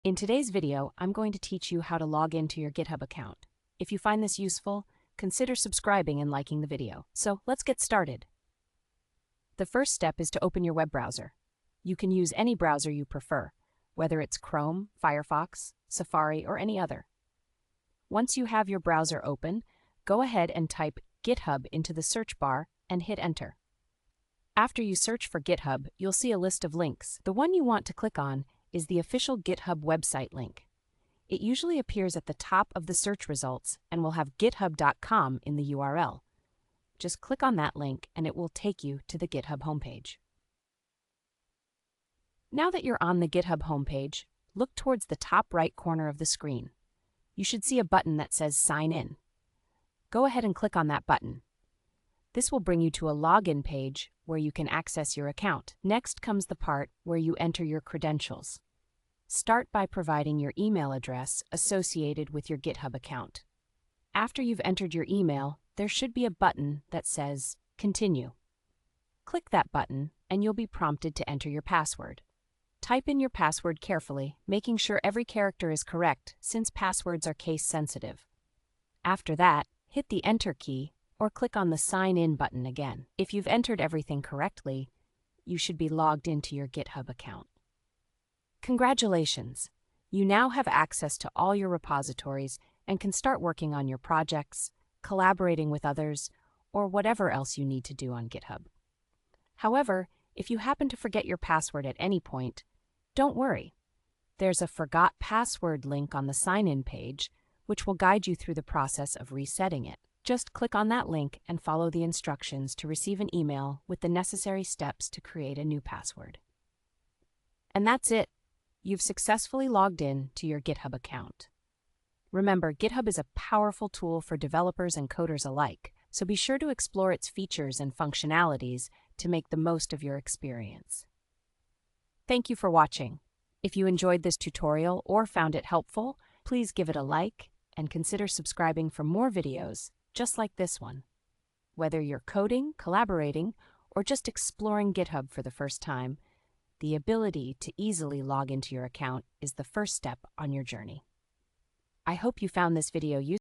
In today's video, I'm going to teach you how to log into your GitHub account. If you find this useful, consider subscribing and liking the video. So let's get started. The first step is to open your web browser. You can use any browser you prefer, whether it's Chrome, Firefox, Safari, or any other. Once you have your browser open, go ahead and type GitHub into the search bar and hit enter. After you search for GitHub, you'll see a list of links. The one you want to click on is the official GitHub website link. It usually appears at the top of the search results and will have github.com in the URL. Just click on that link and it will take you to the GitHub homepage. Now that you're on the GitHub homepage, look towards the top right corner of the screen. You should see a button that says Sign In. Go ahead and click on that button. This will bring you to a login page where you can access your account. Next comes the part where you enter your credentials. Start by providing your email address associated with your GitHub account. After you've entered your email, there should be a button that says Continue. Click that button and you'll be prompted to enter your password. Type in your password carefully, making sure every character is correct since passwords are case sensitive. After that, hit the Enter key or click on the Sign In button again. If you've entered everything correctly, you should be logged into your GitHub account. Congratulations! You now have access to all your repositories and can start working on your projects, collaborating with others, or whatever else you need to do on GitHub. However, if you happen to forget your password at any point, don't worry. There's a Forgot Password link on the sign-in page, which will guide you through the process of resetting it. Just click on that link and follow the instructions to receive an email with the necessary steps to create a new password. And that's it. You've successfully logged in to your GitHub account. Remember, GitHub is a powerful tool for developers and coders alike, so be sure to explore its features and functionalities to make the most of your experience. Thank you for watching. If you enjoyed this tutorial or found it helpful, please give it a like and consider subscribing for more videos just like this one. Whether you're coding, collaborating, or just exploring GitHub for the first time, the ability to easily log into your account is the first step on your journey. I hope you found this video useful.